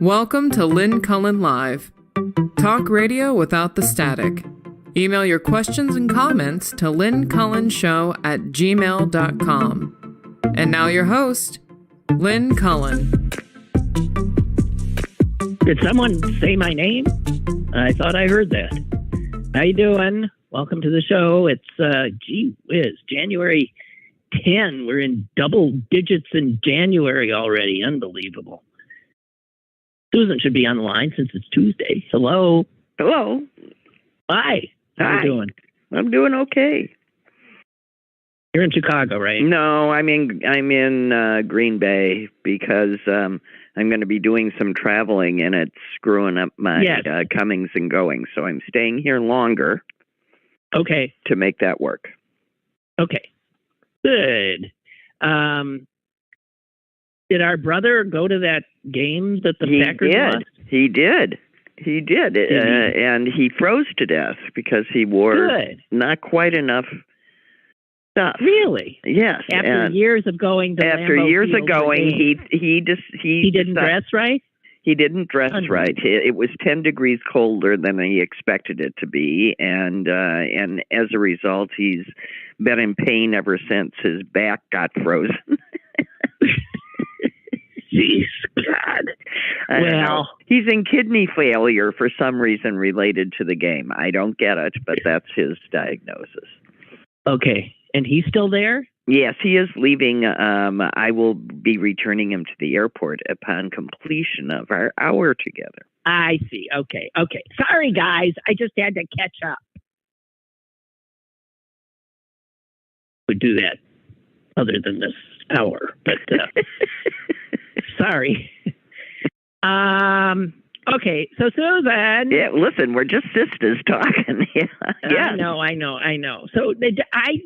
Welcome to Lynn Cullen Live. Talk radio without the static. Email your questions and comments to lynncullenshow@gmail.com. And now your host, Lynn Cullen. Did someone say my name? I thought I heard that. How you doing? Welcome to the show. It's, gee whiz, January 10. We're in double digits in January already. Unbelievable. Susan should be on the line since it's Tuesday. Hello. Hello. Hi. How you doing? I'm doing okay. You're in Chicago, right? No, I'm in Green Bay because I'm going to be doing some traveling and it's screwing up my comings and goings. So I'm staying here longer. Okay. To make that work. Okay. Good. Did our brother go to that game that the Packers lost? He did. And he froze to death because he wore not quite enough stuff. Really? Yes. After years of going to Lambeau Field he didn't dress right? He didn't dress right. It was 10 degrees colder than he expected it to be, and as a result, he's been in pain ever since his back got frozen. Jeez, God. Well, he's in kidney failure for some reason related to the game. I don't get it, but that's his diagnosis. Okay. And he's still there? Yes, he is leaving. I will be returning him to the airport upon completion of our hour together. I see. Okay. Sorry, guys. I just had to catch up. Would do that other than this hour, but sorry. Okay, so Susan. Yeah, listen, we're just sisters talking. Yeah. I know. So I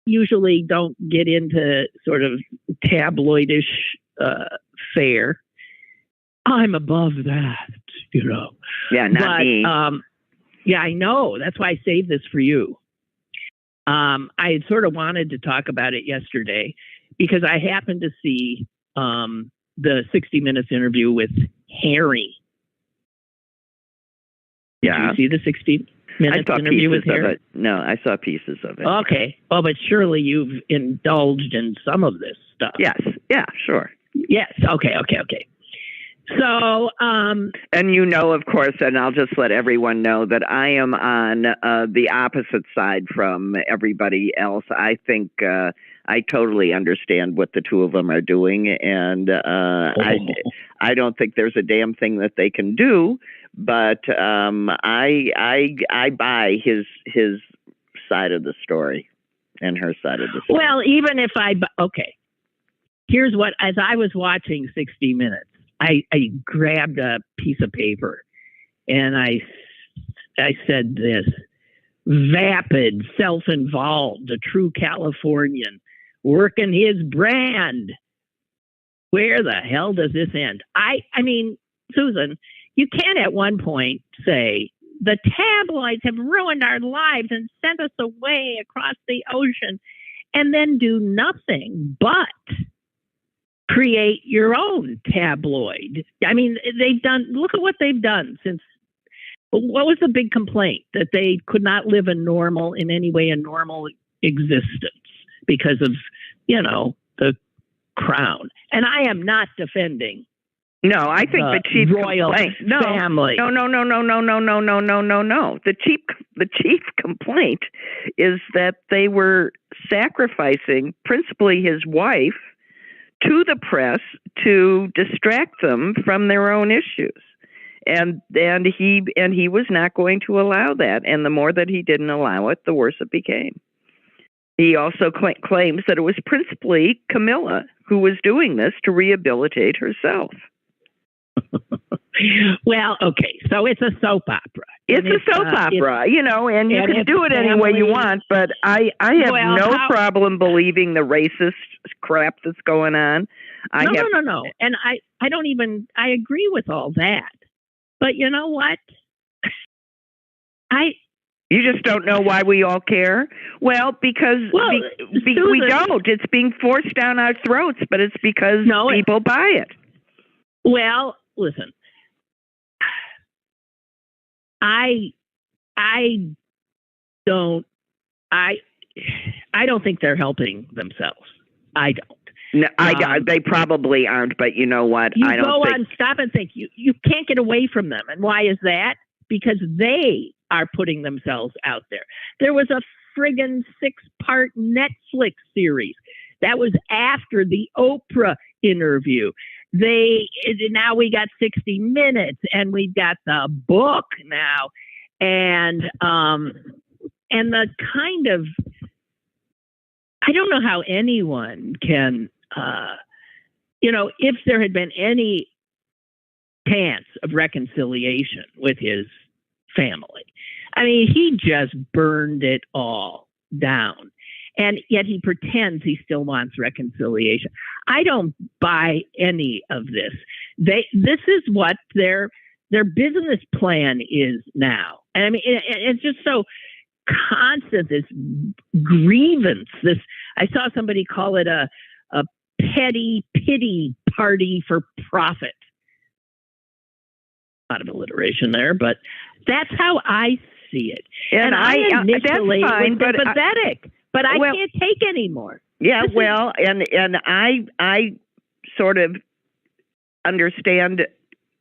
usually don't get into sort of tabloidish fare. I'm above that, Yeah, not me. Yeah, I know. That's why I saved this for you. I had sort of wanted to talk about it yesterday because I happened to see the 60 Minutes interview with Harry. Yeah. Did you see the 60 Minutes interview with Harry? No, I saw pieces of it. Okay. Oh, but surely you've indulged in some of this stuff. Yes. Yeah, sure. Yes. Okay. So, and of course, and I'll just let everyone know that I am on the opposite side from everybody else. I think I totally understand what the two of them are doing, and I don't think there's a damn thing that they can do. But I buy his side of the story and her side of the story. Well, even if here's what, as I was watching 60 Minutes, I grabbed a piece of paper and I said this: vapid, self-involved, a true Californian, working his brand. Where the hell does this end? I mean, Susan, you can't at one point say the tabloids have ruined our lives and sent us away across the ocean and then do nothing but create your own tabloid. I mean, look at what they've done since. What was the big complaint? That they could not live in any way a normal existence because of, the crown. And I am not defending. No, I think the chief royal complaint. Family. No. The chief complaint is that they were sacrificing principally his wife to the press to distract them from their own issues. And he was not going to allow that. And the more that he didn't allow it, the worse it became. He also claims that it was principally Camilla who was doing this to rehabilitate herself. Well, okay, so it's a soap opera. It's a soap opera, and you can do it any way you want, but I have no problem believing the racist crap that's going on. No. And I agree with all that. But you know what? You just don't know why we all care? Well, because we don't. It's being forced down our throats, but it's because people buy it. Well, listen, I don't think they're helping themselves. I don't. No, they probably aren't, but you know what? I don't think... stop and think. You can't get away from them. And why is that? Because they are putting themselves out there. There was a friggin' 6-part Netflix series that was after the Oprah interview. Now we got 60 Minutes, and we got the book now, and the kind of, I don't know how anyone can, if there had been any chance of reconciliation with his family, I mean, he just burned it all down. And yet he pretends he still wants reconciliation. I don't buy any of this. This is what their business plan is now. And I mean, it's just so constant, this grievance. I saw somebody call it a petty pity party for profit. A lot of alliteration there, but that's how I see it. And I initially was pathetic. But I can't take anymore. Yeah, and I sort of understand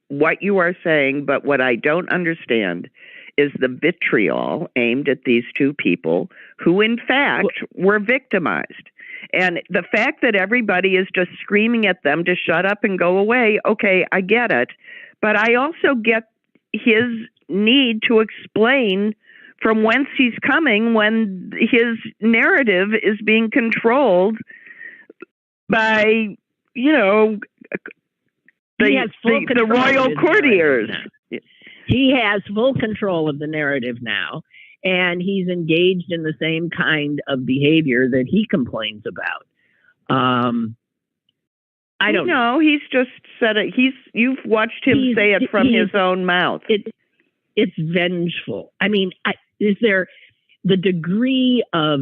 what you are saying, but what I don't understand is the vitriol aimed at these two people who, in fact, were victimized. And the fact that everybody is just screaming at them to shut up and go away, okay, I get it. But I also get his need to explain from whence he's coming when his narrative is being controlled by, the royal courtiers. He has full control of the narrative now, and he's engaged in the same kind of behavior that he complains about. I don't know. He's just said it. You've watched him say it from his own mouth. It's vengeful. I mean, is there the degree of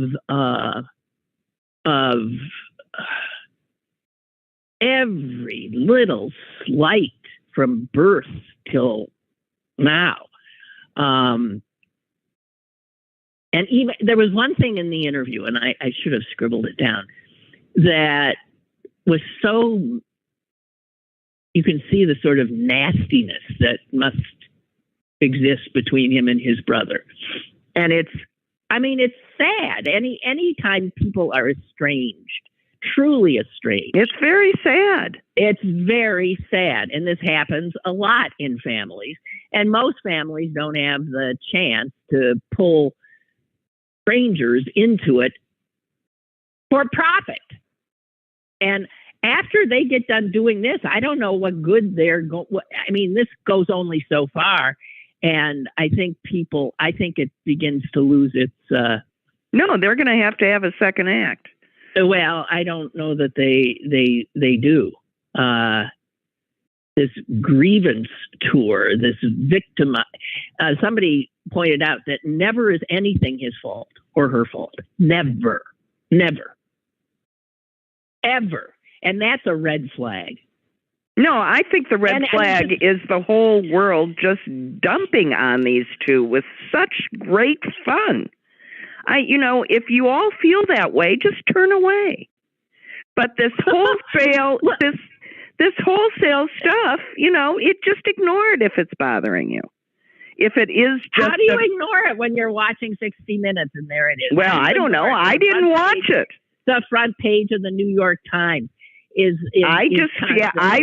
every little slight from birth till now? And even there was one thing in the interview, and I should have scribbled it down, that was so, you can see the sort of nastiness that must exist between him and his brother. And it's sad. Any time people are estranged, truly estranged. It's very sad. It's very sad. And this happens a lot in families. And most families don't have the chance to pull strangers into it for profit. And after they get done doing this, I don't know what good they're going. I mean, this goes only so far. And I think it begins to lose its... No, they're going to have a second act. Well, I don't know that they do. This grievance tour, this victim... somebody pointed out that never is anything his fault or her fault. Never. Never. Ever. And that's a red flag. No, I think the red flag is the whole world just dumping on these two with such great fun. If you all feel that way, just turn away. But this wholesale, this wholesale stuff, it just ignore it if it's bothering you. If it is just... How do you ignore it when you're watching 60 Minutes and there it is? Well, I don't know. I didn't watch it. The front page of the New York Times. I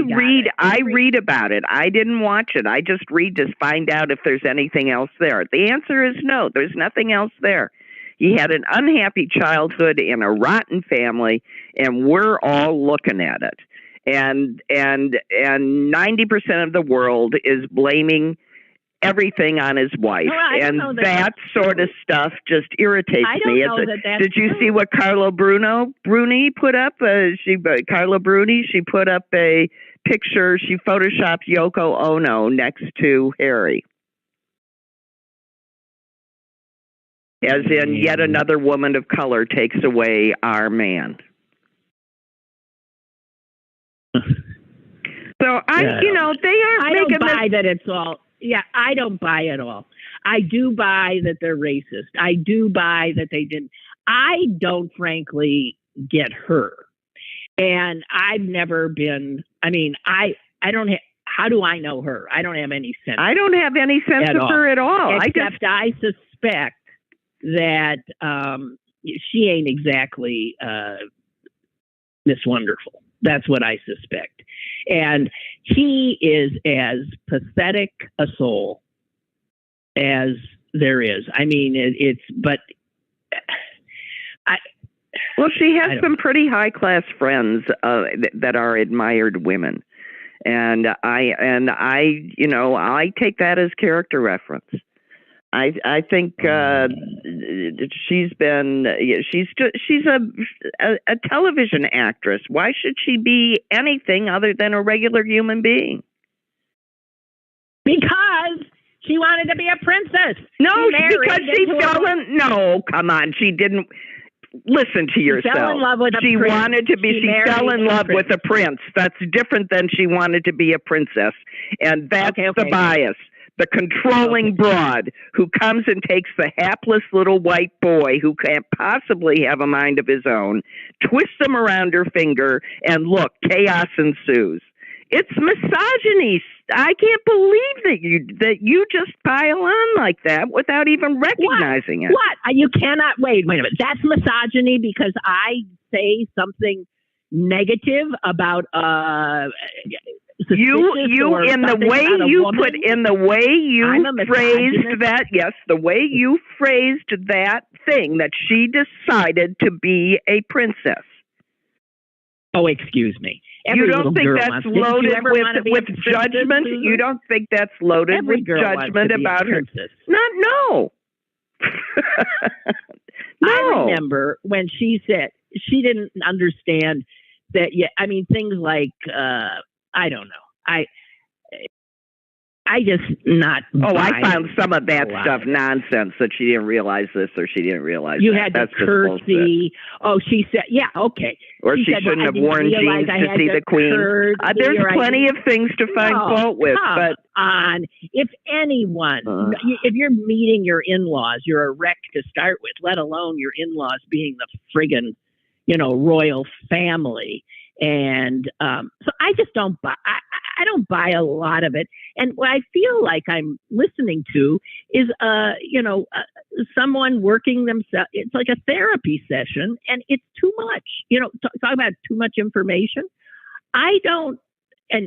read about it. I didn't watch it. I just read to find out if there's anything else there. The answer is no. There's nothing else there. He had an unhappy childhood in a rotten family, and we're all looking at it. And 90% of the world is blaming everything on his wife, and that sort of stuff just irritates me. Did you see what Carla Bruni put up? Carla Bruni, she put up a picture. She photoshopped Yoko Ono next to Harry, as in yet another woman of color takes away our man. So So they aren't I making don't buy this. that it's all. Yeah, I don't buy it all. I do buy that they're racist. I do buy that they didn't. I don't, frankly, get her. And I've never been. I mean, I don't have. How do I know her? I don't have any sense. I don't have any sense of her at all. Except I suspect that she ain't exactly Miss Wonderful. That's what I suspect. And he is as pathetic a soul as there is. I mean, Well, she has some pretty high class friends that are admired women, and I take that as character reference. I think she's a television actress. Why should she be anything other than a regular human being? Because she wanted to be a princess. No, because she fell in. No, come on, she didn't. Listen to yourself. She fell in love with a prince. Wanted to be. She fell in love with a prince. That's different than she wanted to be a princess, and that's the bias. The controlling broad who comes and takes the hapless little white boy who can't possibly have a mind of his own, twists him around her finger, and look, chaos ensues. It's misogyny. I can't believe that you just pile on like that without even recognizing it. What? You cannot. Wait a minute. That's misogyny because I say something negative about you in the way you put in the way you phrased that. Yes, the way you phrased that thing that she decided to be a princess. Oh, excuse me. You don't think that's loaded with judgment? You don't think that's loaded with judgment about her? No. No. I remember when she said she didn't understand that. Yeah, I mean things like I don't know. I just not. Oh, I found some of that stuff nonsense that she didn't realize this or she didn't realize you that. had to curtsy. Oh, she said, yeah, okay. Or she shouldn't have worn jeans to see the queen. There's plenty of things to find fault with. But if anyone, if you're meeting your in-laws, you're a wreck to start with, let alone your in-laws being the friggin', royal family. And so I just don't buy. I don't buy a lot of it. And what I feel like I'm listening to is, someone working themselves. It's like a therapy session, and it's too much. Talk about too much information. And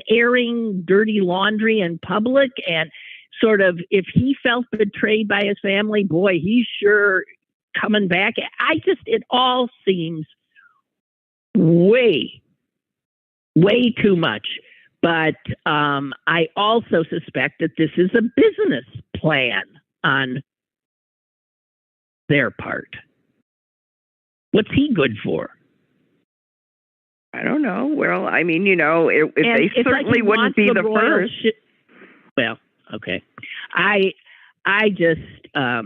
airing dirty laundry in public, and sort of if he felt betrayed by his family, boy, he's sure coming back. It all seems way too much. But I also suspect that this is a business plan on their part. What's he good for? I don't know. Well, I mean, if they certainly wouldn't be the first. Well, okay. I just, I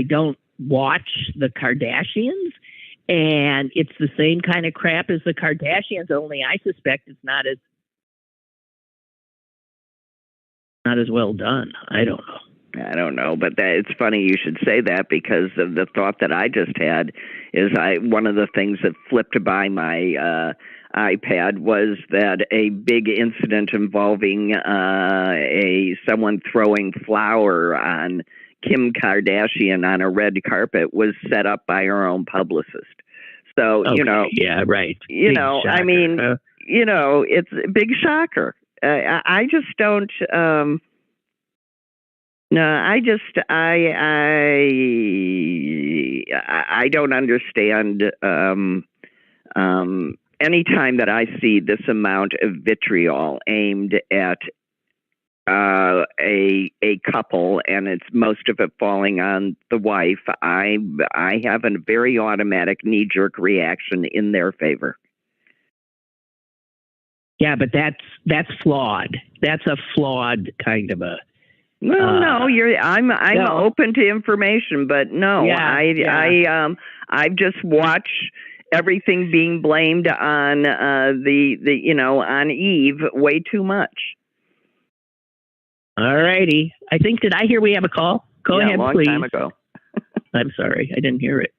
don't watch the Kardashians. And it's the same kind of crap as the Kardashians, only I suspect it's not as well done. I don't know, but it's funny you should say that because of the thought that I just had is one of the things that flipped by my iPad was that a big incident involving someone throwing flour on Kim Kardashian on a red carpet was set up by her own publicist. So, yeah, right. I mean, it's a big shocker. I just don't, I don't understand, anytime that I see this amount of vitriol aimed at a couple, and it's most of it falling on the wife, I have a very automatic knee-jerk reaction in their favor. Yeah, but that's flawed. That's a flawed kind of a. No, I'm open to information, but no, I've just watched everything being blamed on on Eve way too much. All righty. Did I hear we have a call? Go ahead, long please. Time ago. I'm sorry, I didn't hear it.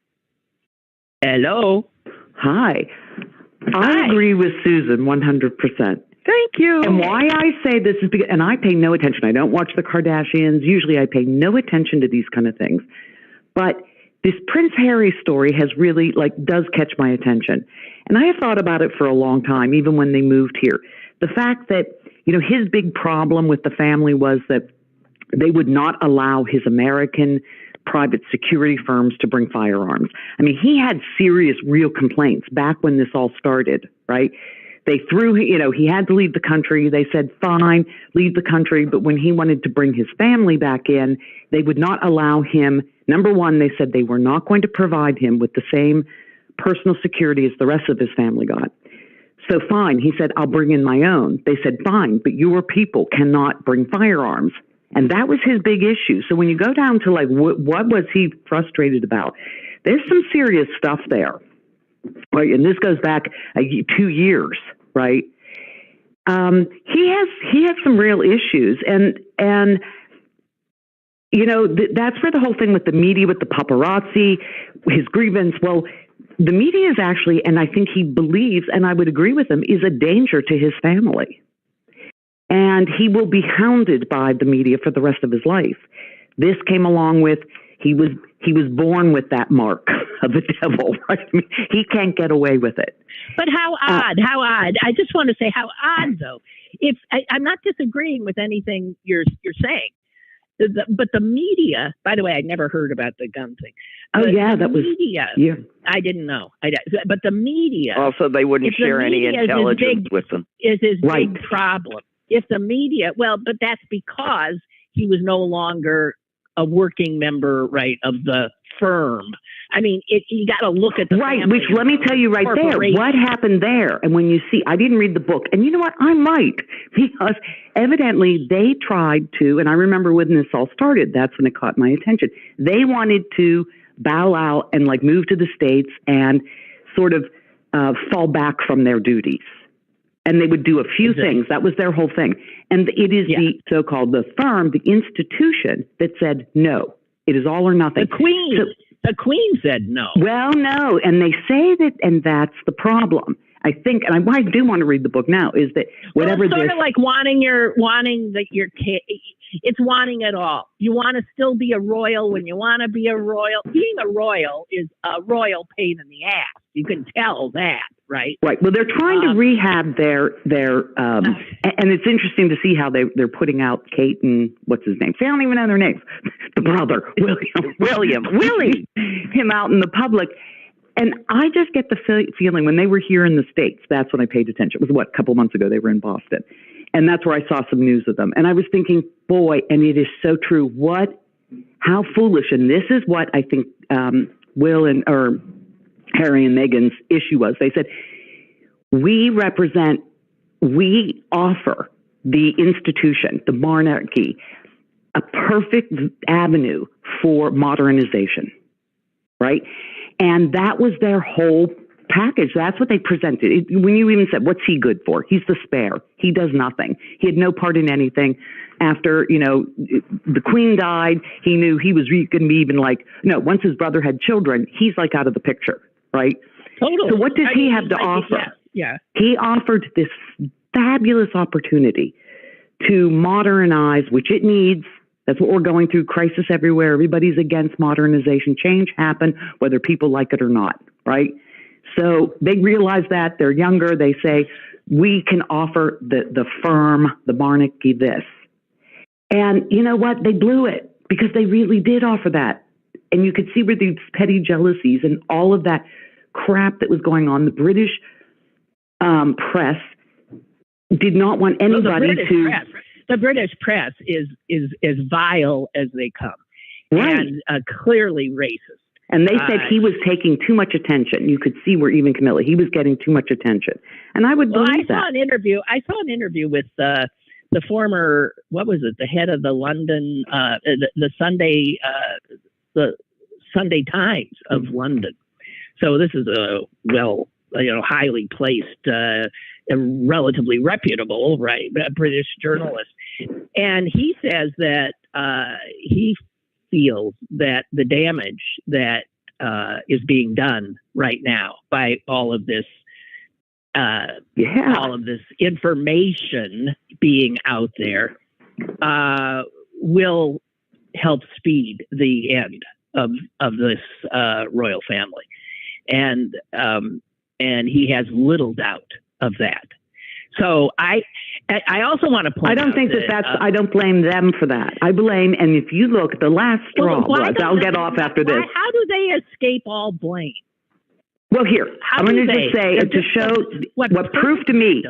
Hello. Hi. I agree with Susan 100%. Thank you. And why I say this is because, and I pay no attention. I don't watch the Kardashians. Usually I pay no attention to these kind of things. But this Prince Harry story has really, does catch my attention. And I have thought about it for a long time, even when they moved here. The fact that, his big problem with the family was that they would not allow his American private security firms to bring firearms. I mean, he had serious, real complaints back when this all started, right? They threw, he had to leave the country. They said, fine, leave the country. But when he wanted to bring his family back in, they would not allow him. Number one, they said they were not going to provide him with the same personal security as the rest of his family got. So fine, he said, I'll bring in my own. They said, fine, but your people cannot bring firearms. And that was his big issue. So when you go down to what was he frustrated about? There's some serious stuff there. Right, and this goes back 2 years, right? He has some real issues, and that's where the whole thing with the media, with the paparazzi, his grievance. Well, the media is actually, and I think he believes, and I would agree with him, is a danger to his family, and he will be hounded by the media for the rest of his life. This came along with he was born with that mark of the devil, right? I mean, he can't get away with it. But how odd, how odd. I just want to say how odd, though. If I'm not disagreeing with anything you're saying, but the media, by the way, I never heard about the gun thing. Oh, yeah, that was... Media, yeah. I didn't know. But the media... Also, they wouldn't share any intelligence with them. Is his big problem. If the media... Well, but that's because he was no longer a working member, right, of the firm. I mean, you got to look at the right. Which let me tell you right there, what happened there. And when you see, I didn't read the book, and you know what, I might, because evidently they tried to. And I remember when this all started, that's when it caught my attention. They wanted to bow out and move to the States and sort of fall back from their duties. And they would do a few things. That was their whole thing. And it is the so-called the firm, the institution that said no. It is all or nothing. The Queen said no. Well, no. And they say that, and that's the problem. I think, and I do want to read the book now, is that whatever it's sort of like wanting it's wanting it all. You want to still be a royal when you want to be a royal. Being a royal is a royal pain in the ass. You can tell that, right? Right. Well, they're trying to rehab their and it's interesting to see how they're putting out Kate and what's his name? I don't even know their names. The brother, Willie, him out in the public. And I just get the feeling when they were here in the States, that's when I paid attention. It was a couple months ago they were in Boston. And that's where I saw some news of them. And I was thinking, boy, and it is so true. How foolish. And this is what I think Harry and Meghan's issue was. They said, we offer the institution, the monarchy, a perfect avenue for modernization, right? And that was their whole package. That's what they presented. When you even said, what's he good for? He's the spare. He does nothing. He had no part in anything. After, the Queen died, he knew he was going to be even once his brother had children, he's out of the picture, right? Totally. So what does he have to offer? Yeah. He offered this fabulous opportunity to modernize, which it needs. That's what we're going through, crisis everywhere. Everybody's against modernization. Change happen, whether people like it or not, right? So they realize that. They're younger. They say, we can offer the firm, the monarchy, this. And you know what? They blew it because they really did offer that. And you could see where these petty jealousies and all of that crap that was going on. The British press did not want anybody The British press is as vile as they come, right. And clearly racist. And they said he was taking too much attention. You could see where even Camilla, he was getting too much attention. And I would believe that. I saw an interview with the former, the head of the London, the Sunday Times of London. So this is a highly placed, relatively reputable, British journalist, and he says that he feels that the damage that is being done right now by all of this. All of this information being out there will help speed the end of this royal family, and he has little doubt of that. So I also want to point. I don't think that's. I don't blame them for that. I blame, and if you look, the last straw was. I'll get off after this. How do they escape all blame? Well, here, I'm going to just say, to show what proved to me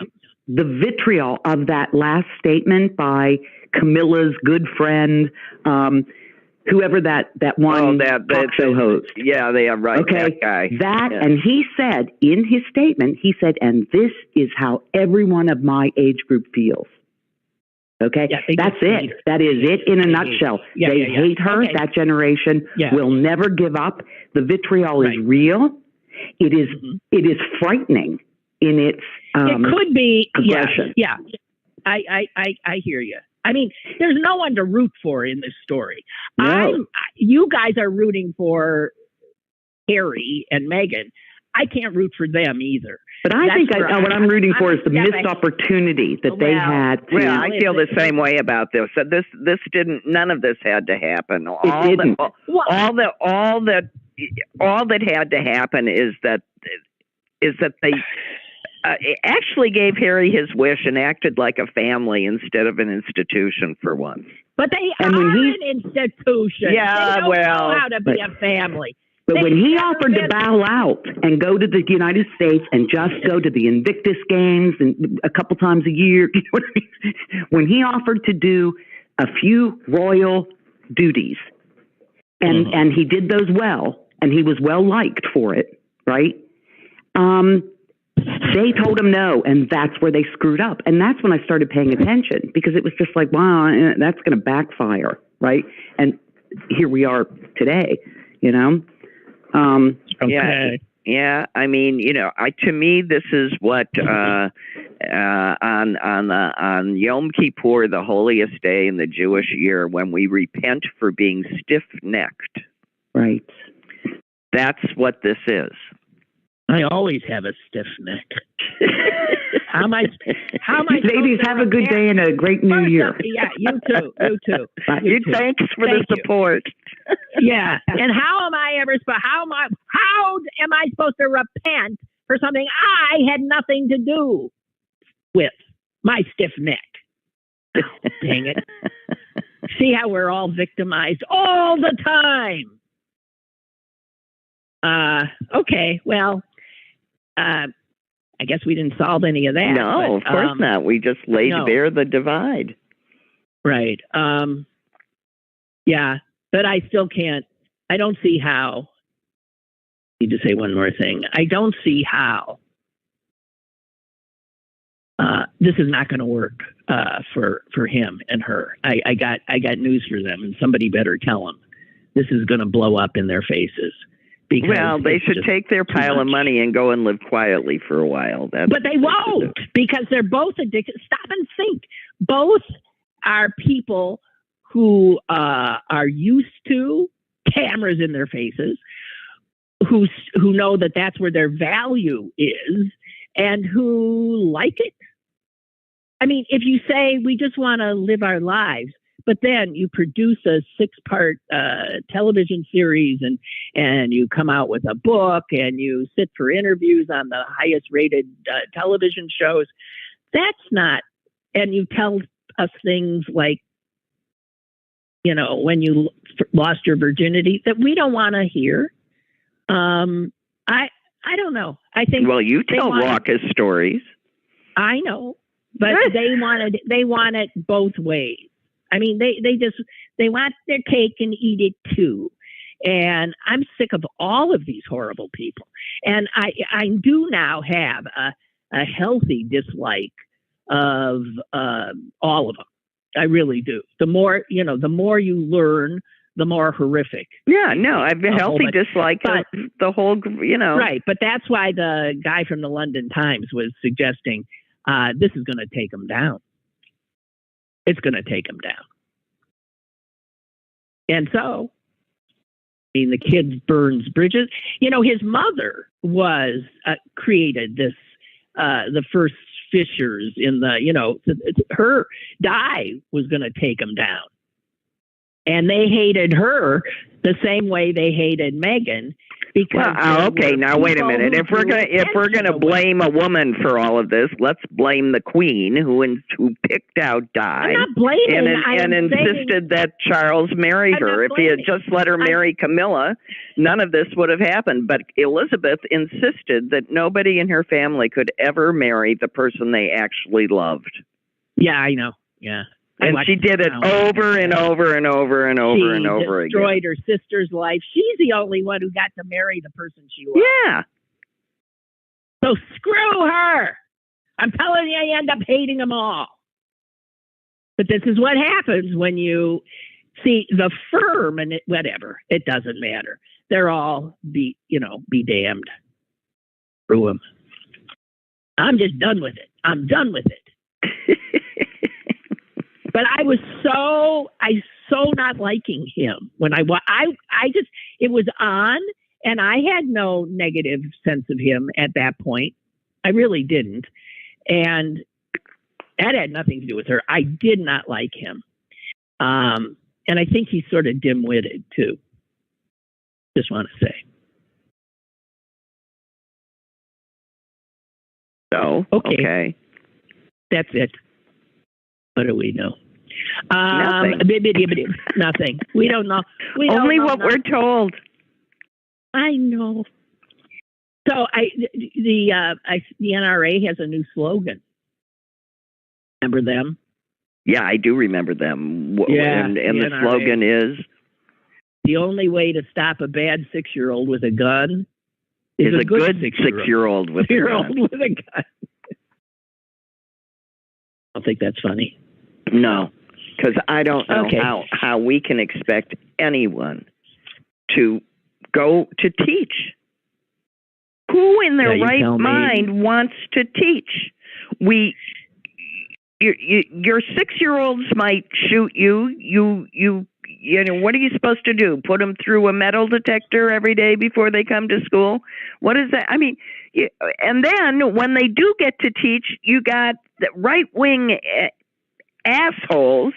the vitriol of that last statement by Camilla's good friend, whoever that one talk show host. Yeah, they are right. Okay, that guy. And he said in his statement, and this is how everyone of my age group feels. Okay, that's it. That is it in a nutshell. They hate her. Okay. That generation will never give up. The vitriol is real. It is it is frightening in its it could be aggression. Yeah. I hear you. I mean, there's no one to root for in this story. No. You guys are rooting for Harry and Meghan. I can't root for them either. But I think what I'm rooting for is the missed opportunity that they had. I feel the same way about this. So this didn't. None of this had to happen. All that had to happen is that they actually gave Harry his wish and acted like a family instead of an institution for once. But they are an institution. Yeah, they don't know how to be a family. But when he offered to bow out and go to the United States and just go to the Invictus Games and a couple times a year, you know what I mean? When he offered to do a few royal duties, and he did those well, and he was well liked for it, right? They told him no, and that's where they screwed up. And that's when I started paying attention, because it was just like, wow, that's going to backfire, right? And here we are today, you know? Okay. Yeah. I mean, to me, this is what on Yom Kippur, the holiest day in the Jewish year, when we repent for being stiff-necked. Right. That's what this is. I always have a stiff neck. How am I? Ladies, have a good day and a great new year. Yeah, you too. Thanks for the support. Yeah, and how am I supposed to repent for something I had nothing to do with? My stiff neck. Oh, dang it! See how we're all victimized all the time. Okay, well. I guess we didn't solve any of that. No, of course not. We just laid bare the divide. Right. Yeah, but I still can't. I don't see how. I need to say one more thing. I don't see how this is not going to work for him and her. I got news for them, and somebody better tell them this is going to blow up in their faces. Well, they should take their pile of money and go and live quietly for a while. But they won't, because they're both addicted. Stop and think. Both are people who are used to cameras in their faces, who know that that's where their value is, and who like it. I mean, if you say we just want to live our lives, but then you produce a 6-part television series and you come out with a book and you sit for interviews on the highest rated television shows. That's not, and you tell us things like, when you lost your virginity, that we don't want to hear. I don't know. I think. Well, you tell raucous stories. I know, but they want it both ways. I mean, they want their cake and eat it too. And I'm sick of all of these horrible people. And I do now have a healthy dislike of all of them. I really do. The more you learn the more horrific. Yeah, no, I've a healthy dislike of the whole, Right, but that's why the guy from the London Times was suggesting this is going to take him down. It's going to take him down. And so, I mean, the kid burns bridges. His mother was created this, the first fissures in the, her Di was going to take him down. And they hated her the same way they hated Meghan. Because okay, now wait a minute. If we're gonna blame a woman for all of this, let's blame the Queen who picked out Di. I'm not blaming, and insisted that Charles marry her. If he had just let her marry Camilla, none of this would have happened. But Elizabeth insisted that nobody in her family could ever marry the person they actually loved. Yeah, I know. Yeah. And she did it over and over and over and over and over again. She destroyed her sister's life. She's the only one who got to marry the person she loved. Yeah. So screw her. I'm telling you, you end up hating them all. But this is what happens when you see the firm and whatever. It doesn't matter. They're all be damned. Screw them. I'm just done with it. I'm done with it. But I was so not liking him when I just, it was on, and I had no negative sense of him at that point. I really didn't. And that had nothing to do with her. I did not like him. And I think he's sort of dim-witted too. Just want to say. So, okay. That's it. What do we know? Nothing. Nothing. We don't know. Only what we're told. I know. So the NRA has a new slogan. Remember them? Yeah, I do remember them. Yeah, and the slogan is? The only way to stop a bad 6-year-old with a gun is a good 6-year-old with a gun. I don't think that's funny. No, because I don't know how we can expect anyone to go to teach. Who in their right mind wants to teach? Your 6-year-olds might shoot you. What are you supposed to do? Put them through a metal detector every day before they come to school? What is that? I mean, and then when they do get to teach, you got the right-wing assholes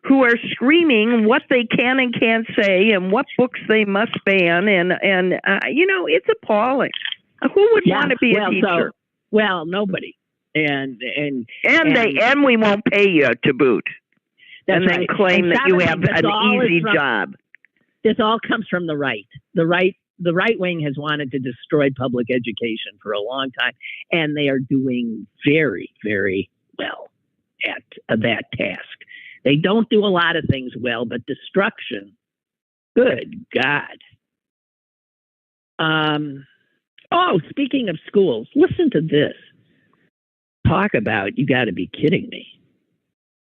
who are screaming what they can and can't say and what books they must ban, and it's appalling. Who would want to be a teacher? Nobody. And we won't pay you to boot. And then claim that you have an easy job. This all comes from the right. The right wing has wanted to destroy public education for a long time, and they are doing very, very well at that task. They don't do a lot of things well, but destruction, good God. Speaking of schools, listen to this. Talk about, you got to be kidding me.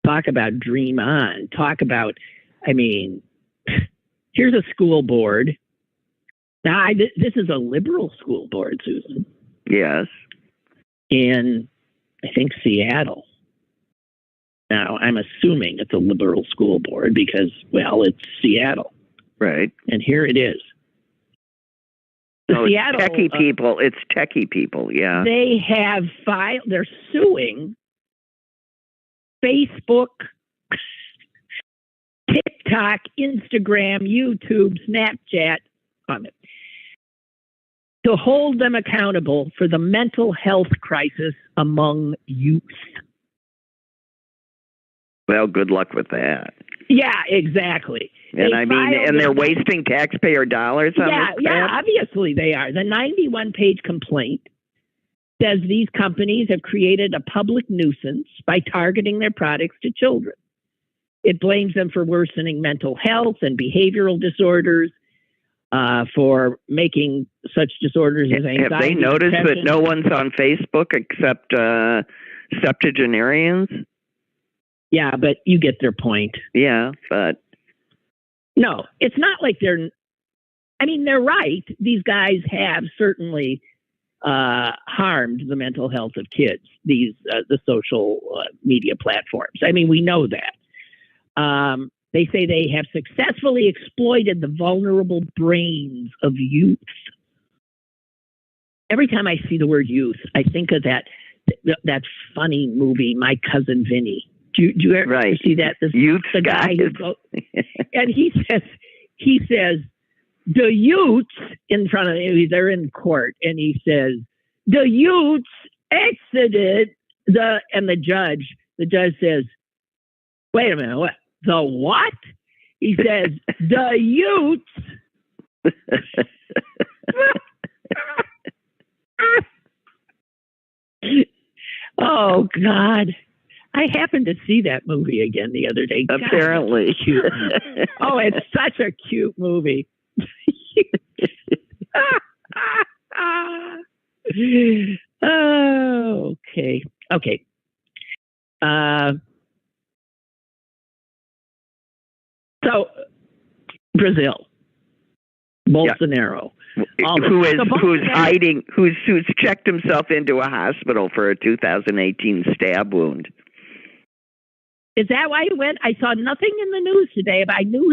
Talk about dream on. Talk about, here's a school board. Now, this is a liberal school board, Susan. Yes. In, I think, Seattle. Now, I'm assuming it's a liberal school board because, it's Seattle. Right. And here it is. Seattle, techie people. It's techie people, yeah. They have they're suing Facebook, TikTok, Instagram, YouTube, Snapchat to hold them accountable for the mental health crisis among youth. Well, good luck with that. Yeah, exactly. And they're wasting taxpayer dollars on this. Yeah, obviously they are. The 91-page complaint says these companies have created a public nuisance by targeting their products to children. It blames them for worsening mental health and behavioral disorders, for making such disorders as anxiety. Have they noticed that no one's on Facebook except septuagenarians? Yeah, but you get their point. Yeah, but No, it's not like they're. I mean, they're right. These guys have certainly harmed the mental health of kids. The social media platforms. I mean, we know that. They say they have successfully exploited the vulnerable brains of youth. Every time I see the word youth, I think of that funny movie, My Cousin Vinny. Do you ever see that? The guy who goes, and he says, the youths in front of him, they're in court, and he says, the youths exited and the judge says, wait a minute, what? The what? He says, the youths. Oh, God. I happened to see that movie again the other day. Apparently. God, cute. Oh, it's such a cute movie. Oh, okay. Okay. So, Brazil. Bolsonaro. Who's checked himself into a hospital for a 2018 stab wound. Is that why he went? I saw nothing in the news today, but I knew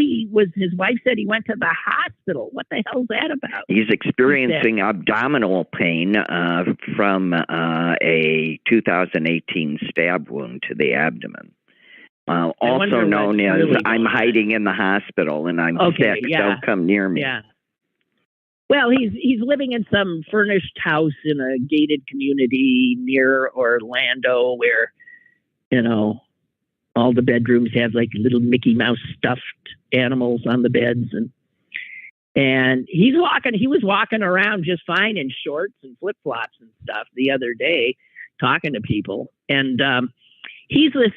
his wife said he went to the hospital. What the hell is that about? He's experiencing abdominal pain from a 2018 stab wound to the abdomen. Also known as really I'm hiding in the hospital and I'm sick. Yeah. Don't come near me. Yeah. Well, he's living in some furnished house in a gated community near Orlando where, all the bedrooms have like little Mickey Mouse stuffed animals on the beds. And he was walking around just fine in shorts and flip-flops and stuff the other day talking to people. And he's a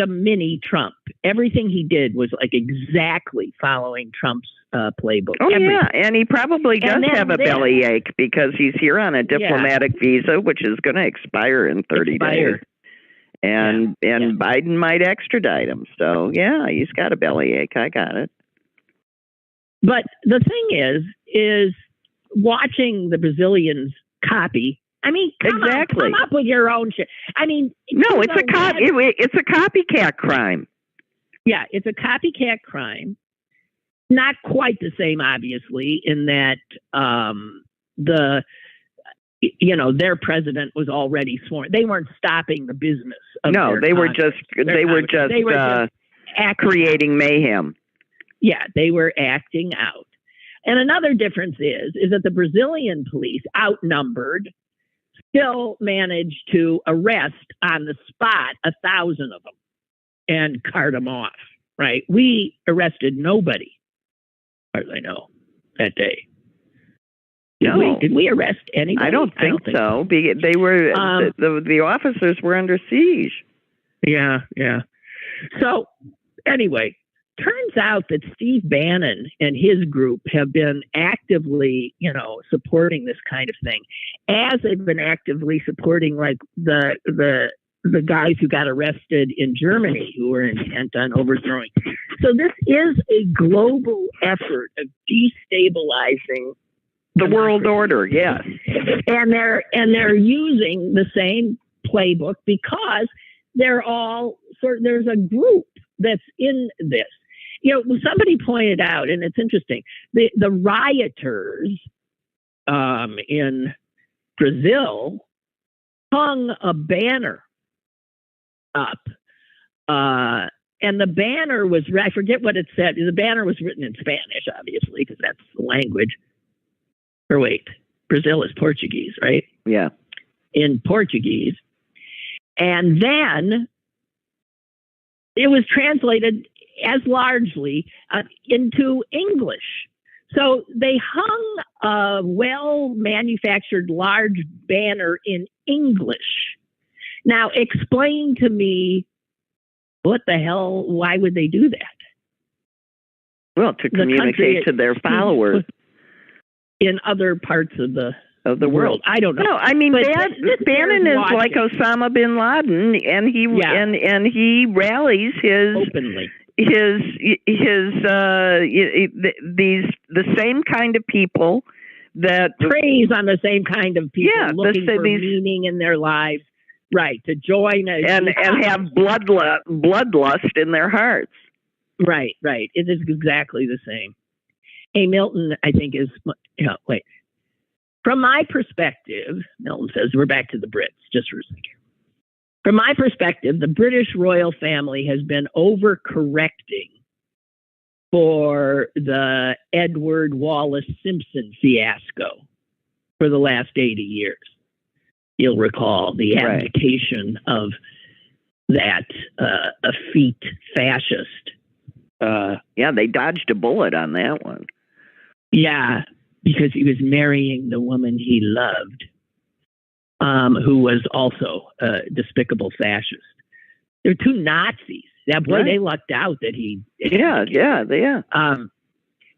mini Trump. Everything he did was like exactly following Trump's playbook. Oh, yeah. And he probably does have a bellyache because he's here on a diplomatic visa, which is going to expire in 30 days. And Biden might extradite him. So, yeah, he's got a bellyache. I got it. But the thing is watching the Brazilians copy. I mean, come up with your own shit. I mean, no, it's a copycat crime. Yeah, it's a copycat crime. Not quite the same, obviously, in that their president was already sworn. They weren't stopping the business of they were just creating mayhem. Yeah, they were acting out. And another difference is that the Brazilian police, outnumbered, still managed to arrest on the spot 1,000 of them and cart them off. Right? We arrested nobody, as I know, that day. Did we arrest anybody? I don't think so. They were the officers were under siege. Yeah. So anyway, turns out that Steve Bannon and his group have been actively, supporting this kind of thing, as they've been actively supporting like the guys who got arrested in Germany who were intent on overthrowing. So this is a global effort of destabilizing the world order, yes. And they're using the same playbook because they're all there's a group that's in this. Somebody pointed out, and it's interesting, the rioters in Brazil hung a banner up. And the banner was, I forget what it said. The banner was written in Spanish, obviously, because that's the language. Or wait, Brazil is Portuguese, right? Yeah. In Portuguese. And then it was translated as largely into English. So they hung a well-manufactured large banner in English. Now, explain to me what the hell, why would they do that? Well, to communicate to their followers. In other parts of the world. I don't know. No, I mean, Bannon is like Osama bin Laden, and he rallies his openly the same kind of people that preys on the same kind of people, yeah, looking for meaning in their lives, right? To join and have bloodlust in their hearts. Right. It is exactly the same. Hey, Milton, I think is wait. From my perspective, Milton says, we're back to the Brits just for a second. From my perspective, the British royal family has been overcorrecting for the Edward Wallace Simpson fiasco for the last 80 years. You'll recall the abdication of that effete fascist. Yeah, they dodged a bullet on that one. Yeah, because he was marrying the woman he loved, who was also a despicable fascist. They're two Nazis. That boy, they lucked out that he. Yeah.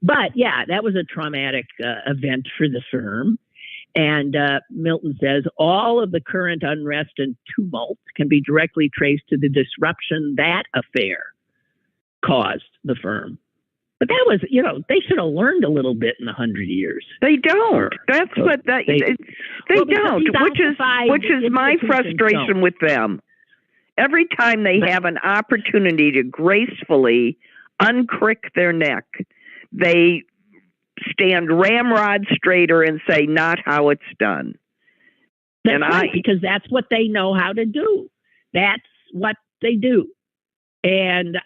But yeah, that was a traumatic event for the firm. And Milton says all of the current unrest and tumult can be directly traced to the disruption that affair caused the firm. But that was, they should have learned a little bit in 100 years. They don't. That's what they don't. Which is my frustration with them. Every time they have an opportunity to gracefully uncrick their neck, they stand ramrod straighter and say, "Not how it's done." Because that's what they know how to do. That's what they do. And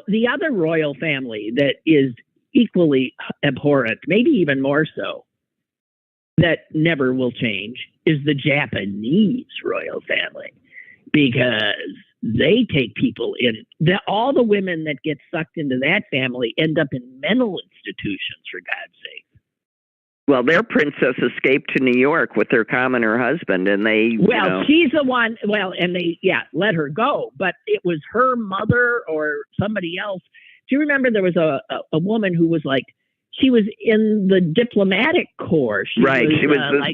the other royal family that is equally abhorrent, maybe even more so, that never will change, is the Japanese royal family, because they take people in. All the women that get sucked into that family end up in mental institutions, for God's sake. Well, their princess escaped to New York with her commoner husband, and they... she's the one... and they, let her go. But it was her mother or somebody else. Do you remember there was a woman who was she was in the diplomatic corps. She was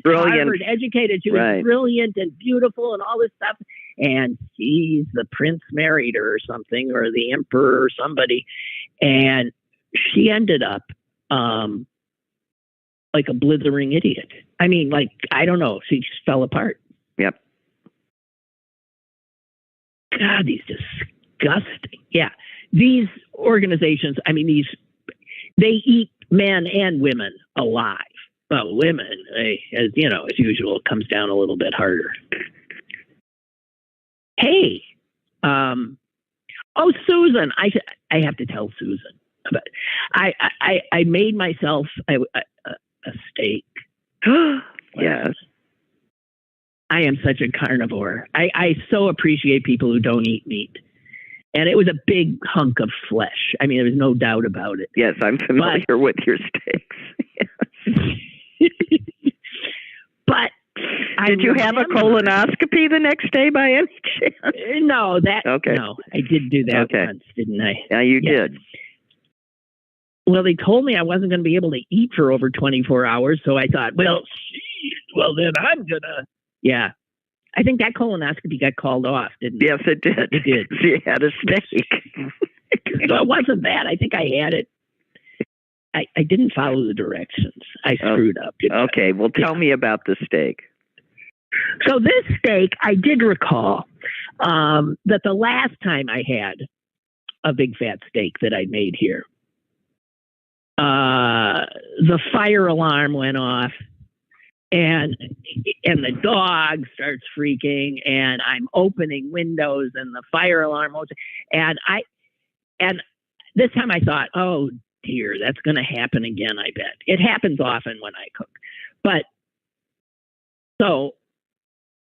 brilliant. Harvard educated. She was brilliant and beautiful and all this stuff. And the prince married her or something, or the emperor or somebody. And she ended up... like a blithering idiot. I mean, I don't know. She just fell apart. Yep. God, these disgusting. Yeah. These organizations, they eat men and women alive. Well, women, as usual, it comes down a little bit harder. Hey, Susan, I have to tell Susan. But I made myself a steak. Yes. I am such a carnivore. I so appreciate people who don't eat meat. And it was a big hunk of flesh. There was no doubt about it. Yes, I'm familiar with your steaks. But did you have a colonoscopy the next day by any chance? No, I did do that once, didn't I? Yeah, you did. Well, they told me I wasn't going to be able to eat for over 24 hours. So I thought, then I'm going to. Yeah. I think that colonoscopy got called off, didn't it? Yes, it did. It did. You had a steak. So it wasn't that. I think I had it. I didn't follow the directions. I screwed up. Okay. Well, tell me about the steak. So this steak, I did recall that the last time I had a big fat steak that I made here, the fire alarm went off, and the dog starts freaking, and I'm opening windows, and the fire alarm goes, and this time I thought, oh dear, that's going to happen again. I bet it happens often when I cook, but so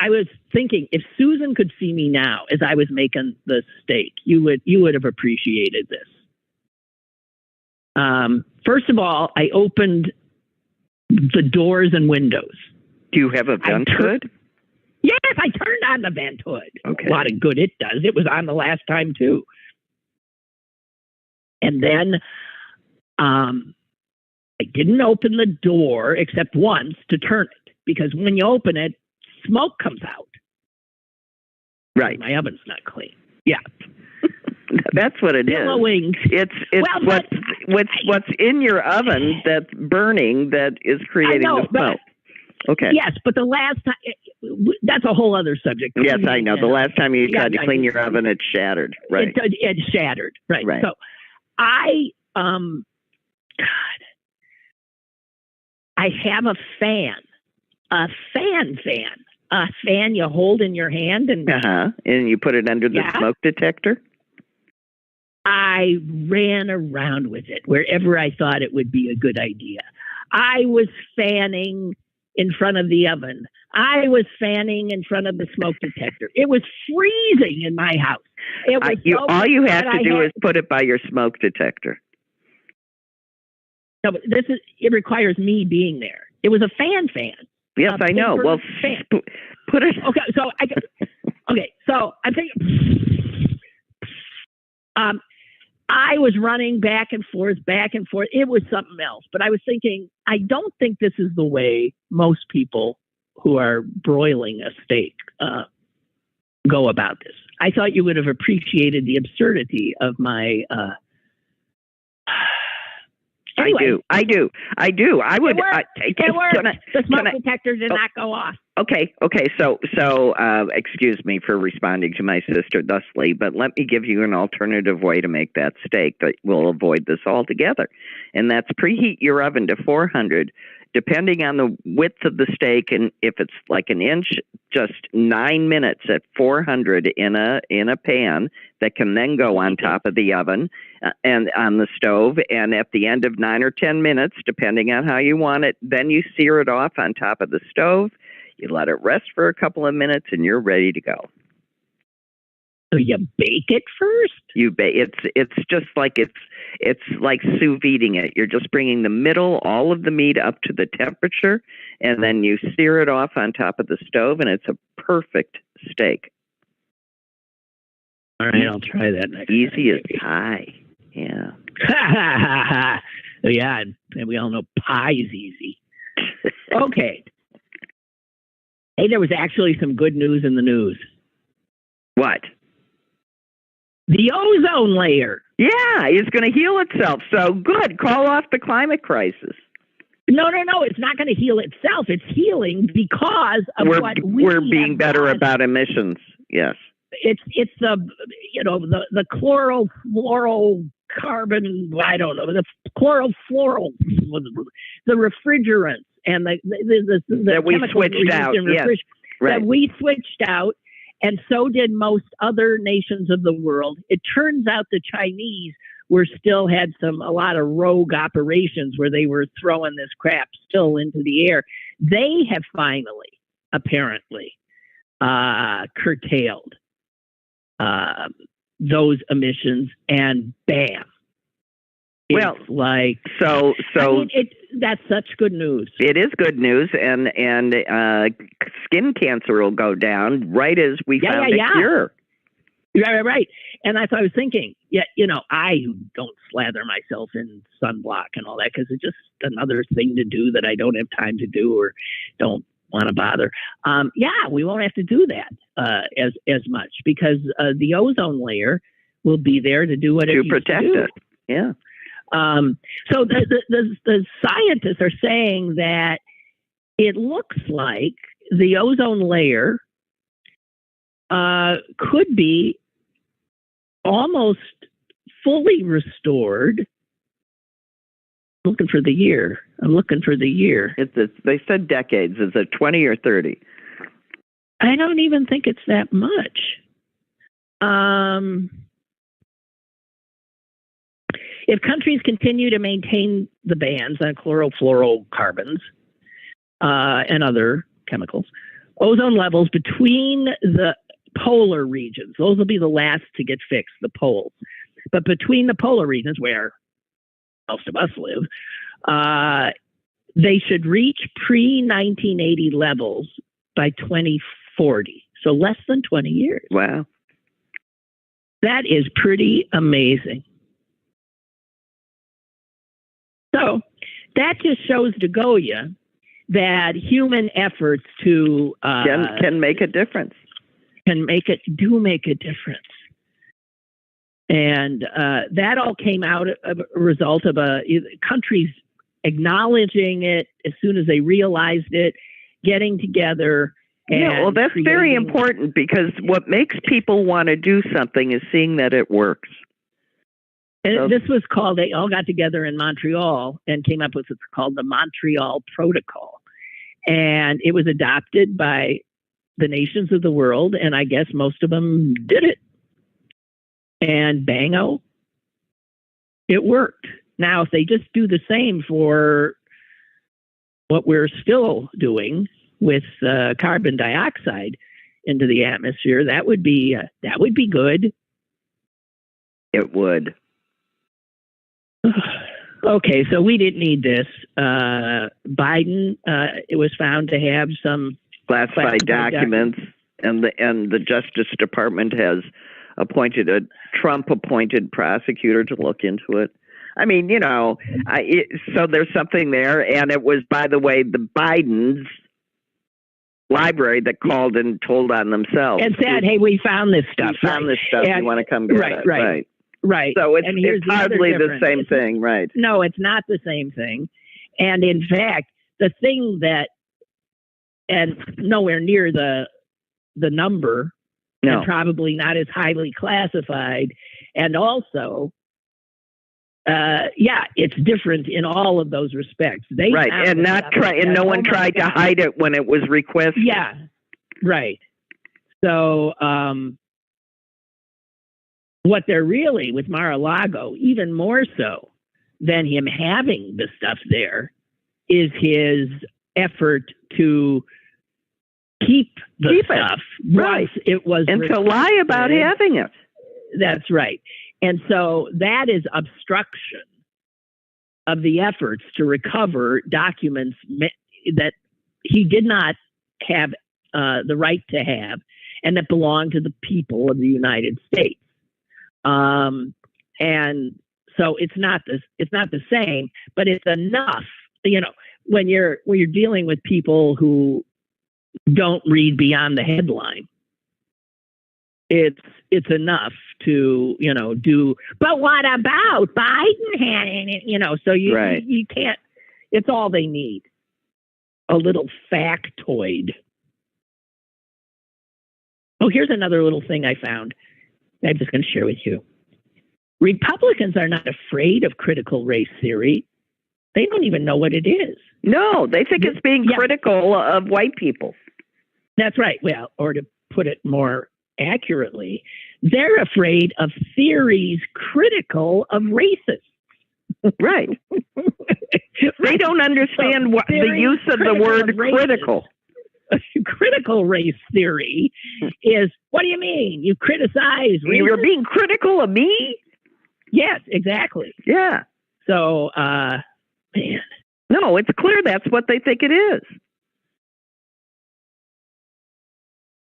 I was thinking, if Susan could see me now as I was making the steak, you would have appreciated this. First of all, I opened the doors and windows. Do you have a vent hood? Yes, I turned on the vent hood. Okay. A lot of good it does. It was on the last time too. And then I didn't open the door except once to turn it, because when you open it, smoke comes out. Right. My oven's not clean. Yeah. That's what it billowing. is. It's what's in your oven that's burning that is creating the smoke. Okay. Yes, but the last time, that's a whole other subject. Yes, I know. The last time you tried to clean your oven, it shattered. Right. It shattered. Right. So I have a fan you hold in your hand and you put it under the smoke detector. I ran around with it wherever I thought it would be a good idea. I was fanning in front of the oven. I was fanning in front of the smoke detector. It was freezing in my house. It was all you have to do is put it by your smoke detector. No, but it requires me being there. It was a fan. Yes, I know. Well, put it. Okay, so I think I was running back and forth. It was something else. But I was thinking, I don't think this is the way most people who are broiling a steak go about this. I thought you would have appreciated the absurdity of my. Anyway, I do. I would. It worked. The smoke detector did not go off. Okay. So, excuse me for responding to my sister thusly, but let me give you an alternative way to make that steak that will avoid this altogether. And that's preheat your oven to 400, depending on the width of the steak. And if it's like an inch, just 9 minutes at 400 in a pan that can then go on top of the oven and on the stove. And at the end of 9 or 10 minutes, depending on how you want it, then you sear it off on top of the stove. You let it rest for a couple of minutes, and you're ready to go. So you bake it first? You bake. It's just like it's like sous videing it. You're just bringing all of the meat up to the temperature, and then you sear it off on top of the stove, and it's a perfect steak. All right, I'll try that next time. Easy as pie. Yeah. Yeah, and we all know pie's easy. Okay. Hey, there was actually some good news in the news. What? The ozone layer. Yeah, it's going to heal itself. So good. Call off the climate crisis. No. It's not going to heal itself. It's healing because of we're being better about emissions. Yes. It's the chlorofluorocarbon. I don't know, the chlorofluoro, the refrigerants and the that we switched out. Yes. Right. That we switched out. And so did most other nations of the world. It turns out the Chinese had a lot of rogue operations where they were throwing this crap still into the air. They have finally, apparently, curtailed those emissions, and bam. That's such good news. It is good news, and skin cancer will go down right as we found a cure. Right. And that's what I was thinking. Yeah, I don't slather myself in sunblock and all that because it's just another thing to do that I don't have time to do or don't want to bother. We won't have to do that as much because the ozone layer will be there to do what it needs to protect it. Yeah. So the scientists are saying that it looks like the ozone layer could be almost fully restored. I'm looking for the year. They said decades. Is it 20 or 30? I don't even think it's that much. If countries continue to maintain the bans on chlorofluorocarbons and other chemicals, ozone levels between the polar regions, those will be the last to get fixed, the poles. But between the polar regions, where most of us live, they should reach pre-1980 levels by 2040. So less than 20 years. Wow. That is pretty amazing. So that just shows to Goya that human efforts to can make a difference. Do make a difference. And that all came out of a result of countries acknowledging it as soon as they realized it, getting together. Yeah, well, that's very important, because what makes people want to do something is seeing that it works. And this was called, they all got together in Montreal and came up with what's called the Montreal Protocol. And it was adopted by the nations of the world, and I guess most of them did it. And bango, it worked. Now, if they just do the same for what we're still doing with carbon dioxide into the atmosphere, that would be good. It would. Okay, so we didn't need this. Biden, it was found to have some classified documents, and the Justice Department has appointed a Trump-appointed prosecutor to look into it. I mean, so there's something there, and it was, by the way, the Bidens' library that called and told on themselves and said, "Hey, we found this stuff. We found this stuff. You want to come get it?" Right. So it's hardly the same thing, right? No, it's not the same thing. And in fact, the thing that, and nowhere near the number, no, and probably not as highly classified, and also, it's different in all of those respects. And no one tried to hide it when it was requested. Yeah, right. So, what they're really, with Mar-a-Lago, even more so than him having the stuff there, is his effort to keep the stuff. Right. It was and to lie about having it. That's right. And so that is obstruction of the efforts to recover documents that he did not have the right to have, and that belong to the people of the United States. And so it's not the same, but it's enough, when you're dealing with people who don't read beyond the headline. It's enough to, do, but what about Biden had it, so you can't, it's all they need. A little factoid. Oh, here's another little thing I found. I'm just going to share with you. Republicans are not afraid of critical race theory. They don't even know what it is. No, they think it's being critical of white people. That's right. Well, or to put it more accurately, they're afraid of theories critical of racists. Right. They don't understand what the use of the word critical. Critical race theory is, what do you mean? You criticize racism? You're being critical of me? Yes, exactly. Yeah. So, man. No, it's clear that's what they think it is.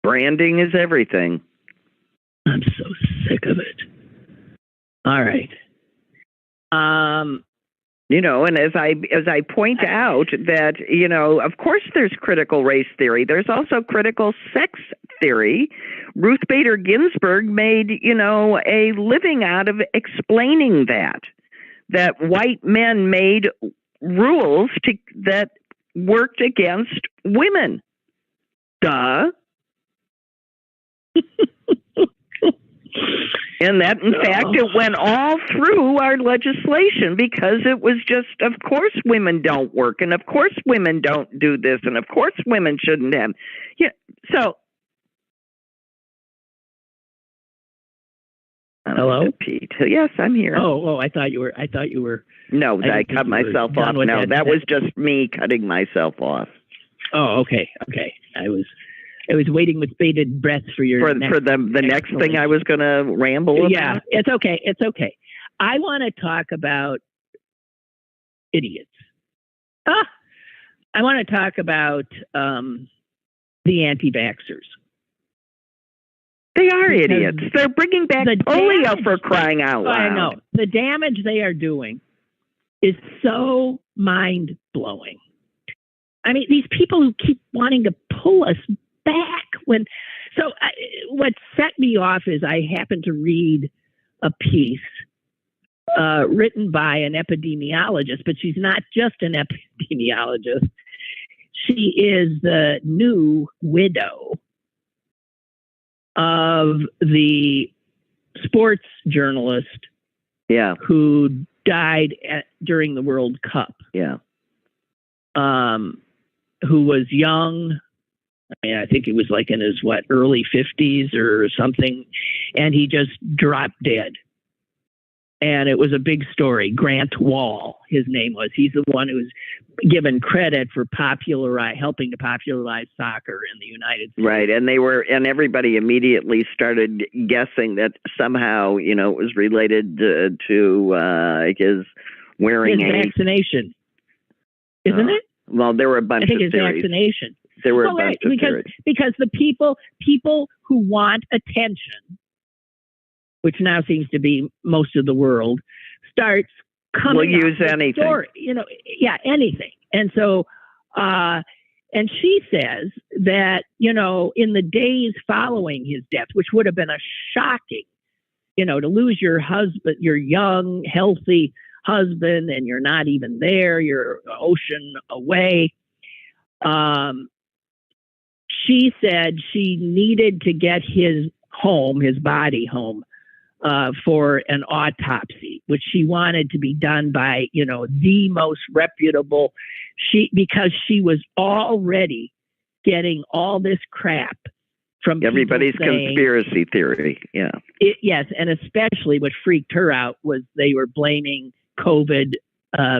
Branding is everything. I'm so sick of it. All right. And as I point out that, of course there's critical race theory. There's also critical sex theory. Ruth Bader Ginsburg made, a living out of explaining that white men made rules that worked against women. Duh. And that, in fact, it went all through our legislation, because it was just, of course women don't work, and of course women don't do this, and of course women shouldn't have. Yeah. So. Hello, Pete. Yes, I'm here. Oh, I thought you were. No, I cut myself off. No, that was just me cutting myself off. Oh, okay. I was waiting with bated breath for the next thing I was going to ramble about. Yeah, it's okay. I want to talk about idiots. I want to talk about the anti-vaxxers. They are idiots. They're bringing back polio for crying out loud. I know. The damage they are doing is so mind-blowing. I mean, these people who keep wanting to pull us back what set me off is I happened to read a piece written by an epidemiologist, but she's not just an epidemiologist. She is the new widow of the sports journalist who died during the World Cup. Yeah. Who was young. I mean, I think it was like in his, early 50s or something. And he just dropped dead. And it was a big story. Grant Wall, his name was. He's the one who's given credit for helping to popularize soccer in the United States. Right, and everybody immediately started guessing that somehow, it was related to his wearing his vaccination, isn't it? Well, there were a bunch of theories. I think his vaccination. There were a bunch of theories. Because the people who want attention, which now seems to be most of the world, starts coming. We'll use anything. Story, anything. And so, and she says that, in the days following his death, which would have been a shocking, to lose your husband, your young, healthy husband, and you're not even there, you're ocean away. She said she needed to get his body home, for an autopsy, which she wanted to be done by, the most reputable, because she was already getting all this crap from everybody's saying, conspiracy theory. Yeah. Yes. And especially what freaked her out was they were blaming COVID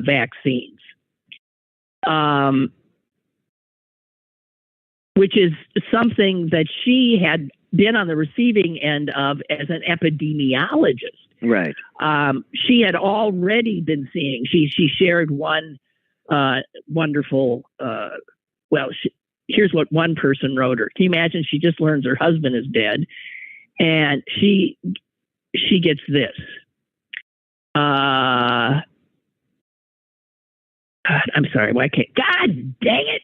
vaccines, which is something that she had been on the receiving end of as an epidemiologist. Right. She had already been seeing, she shared one wonderful, here's what one person wrote her. Can you imagine? She just learns her husband is dead, and she gets this. God, I'm sorry. Why can't? God dang it!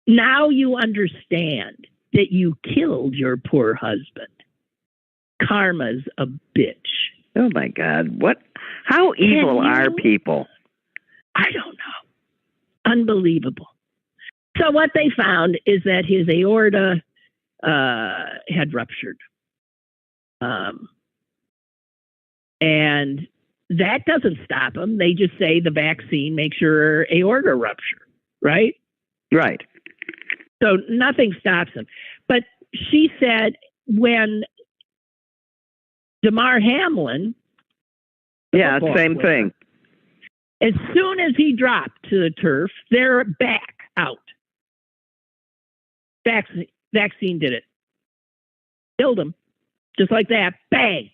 Now you understand that you killed your poor husband. Karma's a bitch. Oh my God! What? How evil are people? I don't know. Unbelievable. So what they found is that his aorta had ruptured. And that doesn't stop them. They just say the vaccine makes your aorta rupture, right? Right. So nothing stops them. But she said when Damar Hamlin... Yeah, same thing. As soon as he dropped to the turf, they're back out. Vaccine did it. Killed him. Just like that. Bang.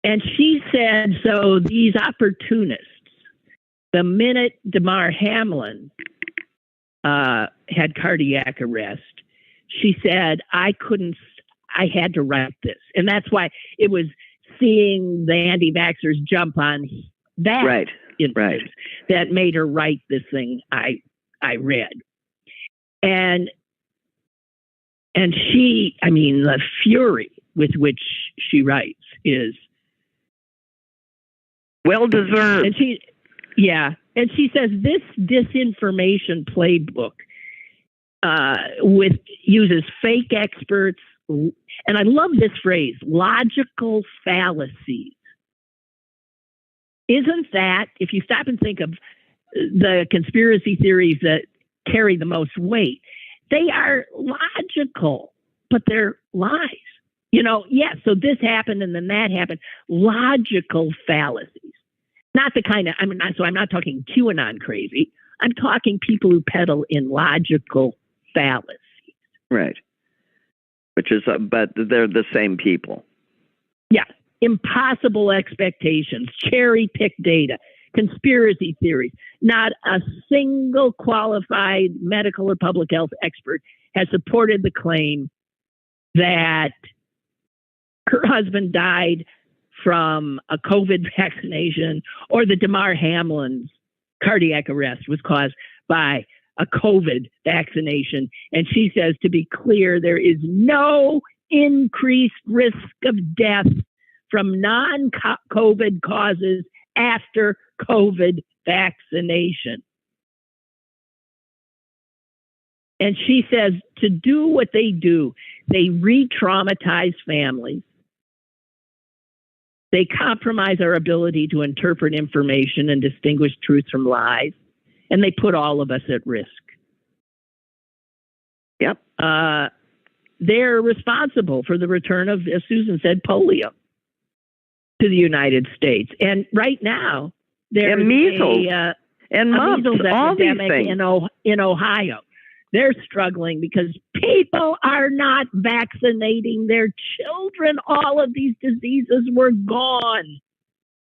And she said, so these opportunists, the minute Damar Hamlin had cardiac arrest, she said, I had to write this. And that's why it was seeing the anti-vaxxers jump on that instance that made her write this thing I read. And she, I mean, the fury with which she writes is well deserved. And she says this disinformation playbook uses fake experts, and I love this phrase, logical fallacies. Isn't that, if you stop and think of the conspiracy theories that carry the most weight, they are logical, but they're lies. So this happened and then that happened. Logical fallacies. Not the kind of, I'm not talking QAnon crazy. I'm talking people who peddle in logical fallacies. Right. Which is, but they're the same people. Yeah. Impossible expectations, cherry-picked data, conspiracy theories. Not a single qualified medical or public health expert has supported the claim that her husband died from a COVID vaccination or that Damar Hamlin's cardiac arrest was caused by a COVID vaccination. And she says, to be clear, there is no increased risk of death from non-COVID causes after COVID vaccination. And she says to do what they do, they re-traumatize families. They compromise our ability to interpret information and distinguish truth from lies. And they put all of us at risk. Yep. They're responsible for the return of, as Susan said, polio to the United States. And right now, there's measles and mumps, measles all these epidemic things. in Ohio. They're struggling because people are not vaccinating their children. All of these diseases were gone.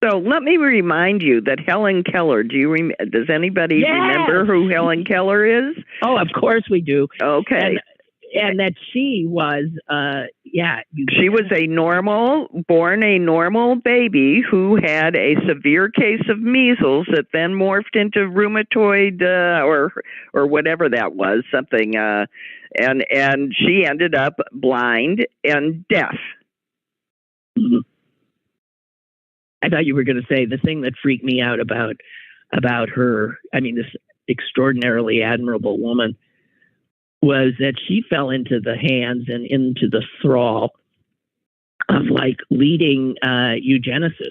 So let me remind you that Helen Keller, does anybody remember who Helen Keller is? Oh, of course we do. Okay. And that she was, she was born a normal baby who had a severe case of measles that then morphed into rheumatoid or whatever that was, something, and she ended up blind and deaf. Mm-hmm. I thought you were going to say the thing that freaked me out about her. I mean, this extraordinarily admirable woman was that she fell into the hands and into the thrall of like leading eugenicists.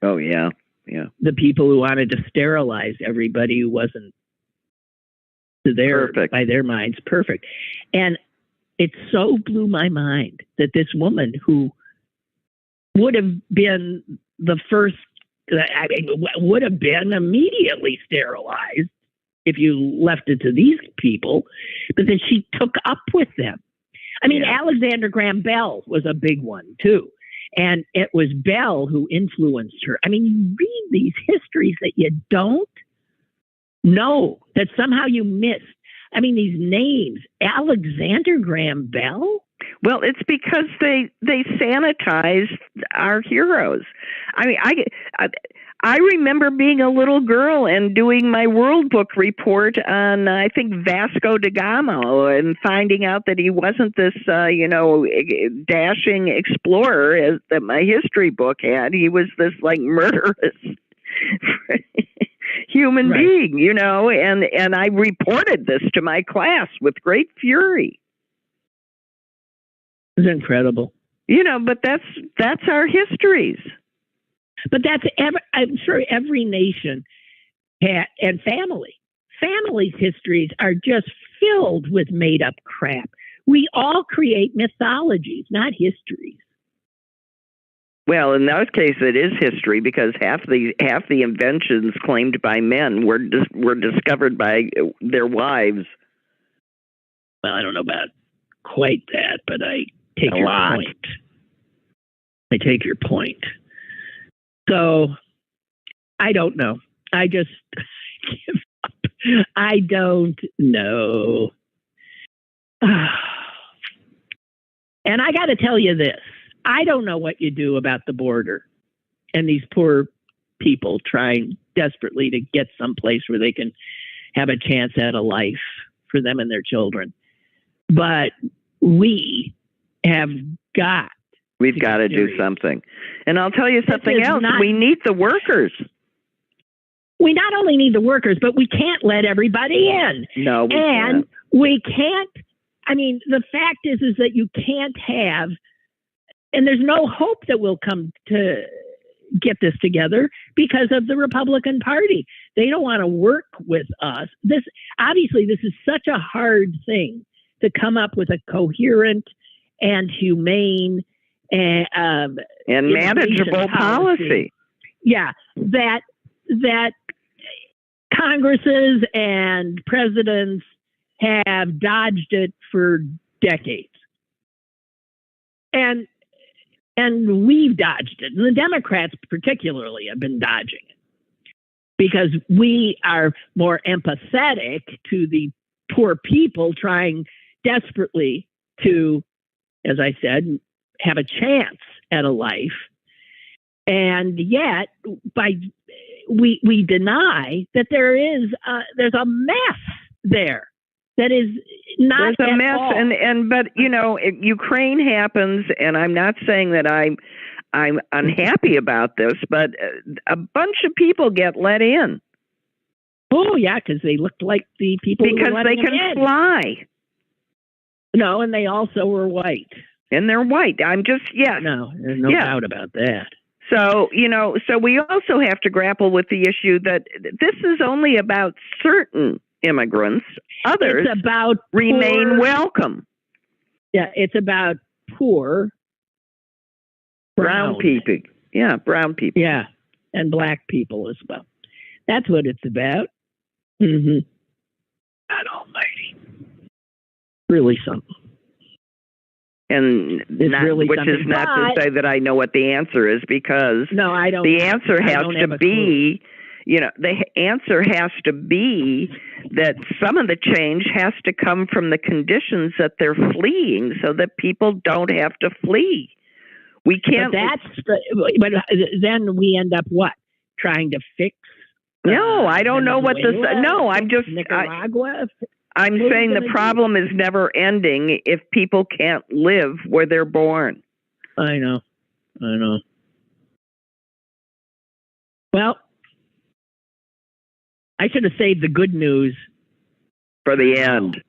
Oh yeah, yeah. The people who wanted to sterilize everybody who wasn't by their minds perfect. And it so blew my mind that this woman who would have been the first, would have been immediately sterilized if you left it to these people, but then she took up with them. I mean, Alexander Graham Bell was a big one too. And it was Bell who influenced her. I mean, you read these histories that you don't know, that somehow you missed. I mean, these names, Alexander Graham Bell. Well, it's because they sanitized our heroes. I mean, I remember being a little girl and doing my World Book report on, I think, Vasco da Gama, and finding out that he wasn't this, dashing explorer that my history book had. He was this, like, murderous human being, and I reported this to my class with great fury. It's incredible. But that's our histories. But I'm sure every nation and families' histories are just filled with made up crap. We all create mythologies, not histories. Well, in that case, it is history because half the inventions claimed by men were discovered by their wives. Well, I don't know about quite that, but I take your point. I take your point. So, I don't know. I just give up. I don't know. And I got to tell you this. I don't know what you do about the border and these poor people trying desperately to get someplace where they can have a chance at a life for them and their children. But we've got to do something. And I'll tell you something else. We need the workers. We not only need the workers, but we can't let everybody in. No, can't. We can't. I mean, the fact is that you can't have, and there's no hope that we'll come to get this together because of the Republican Party. They don't want to work with us. This is such a hard thing to come up with a coherent and humane and manageable policy. Yeah, that Congresses and presidents have dodged it for decades. And we've dodged it. And the Democrats particularly have been dodging it because we are more empathetic to the poor people trying desperately to, as I said, have a chance at a life. And yet, we deny that there's a mess there that is not. There's a mess, all. but Ukraine happens, and I'm not saying that I'm unhappy about this, but a bunch of people get let in. Oh, yeah, because they looked like the people because who were they letting them can in. fly. No, and they also were white. And they're white. I'm just, yes. No, there's no doubt about that. So, so we also have to grapple with the issue that this is only about certain immigrants. Others it's about remain welcome. Yeah, it's about poor brown people. Yeah, brown people. Yeah, and black people as well. That's what it's about. Mm-hmm. God almighty. Really something. And which is not to say that I know what the answer is, because no, I don't. The answer has to be, the answer has to be that some of the change has to come from the conditions that they're fleeing, so that people don't have to flee. We can't. But then we end up what? Trying to fix. No, I don't know what this. No, I'm just Nicaragua. I'm saying the problem is never ending if people can't live where they're born. I know. Well, I should have saved the good news for the end.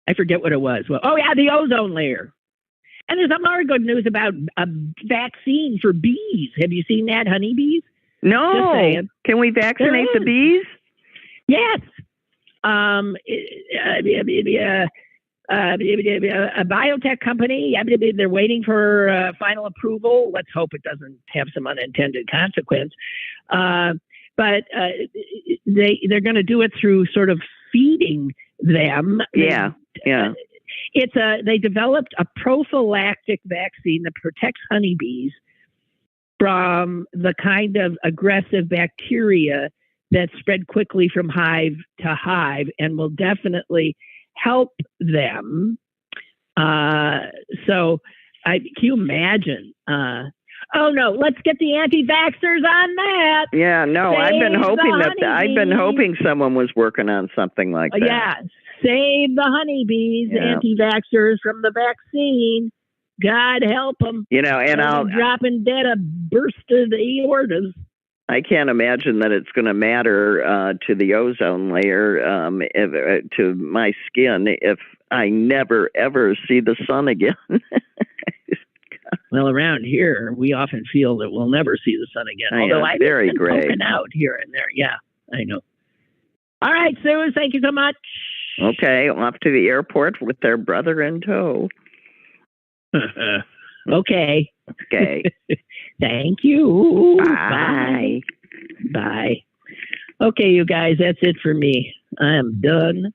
I forget what it was. Well, the ozone layer. And there's some more good news about a vaccine for bees. Have you seen that, honeybees? No. Can we vaccinate the bees? Yes. A biotech company, they're waiting for final approval. Let's hope it doesn't have some unintended consequence. But they're going to do it through sort of feeding them. Yeah. They developed a prophylactic vaccine that protects honeybees from the kind of aggressive bacteria that spread quickly from hive to hive and will definitely help them. So can you imagine? Let's get the anti-vaxxers on that. Yeah, no, I've been hoping someone was working on something like that. Yeah, save the honeybees, anti-vaxxers from the vaccine. God help them. And I'll dropping dead a burst of the aortas. I can't imagine that it's going to matter to the ozone layer, to my skin, if I never, ever see the sun again. Well, around here, we often feel that we'll never see the sun again. Although I've been poking out here and there. Yeah, I know. All right, Sue, thank you so much. Okay, off to the airport with their brother in tow. Okay. Thank you. Bye. Bye. Okay, you guys, that's it for me. I am done.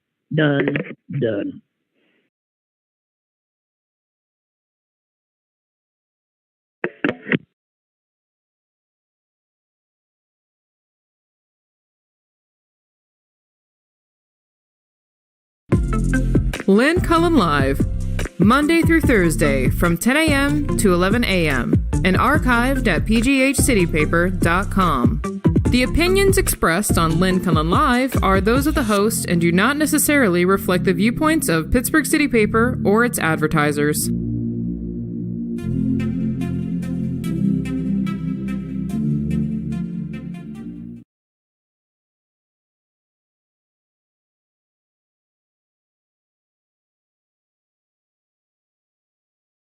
Lynn Cullen Live, Monday through Thursday from 10 a.m. to 11 a.m. and archived at pghcitypaper.com. The opinions expressed on Lynn Cullen Live are those of the host and do not necessarily reflect the viewpoints of Pittsburgh City Paper or its advertisers.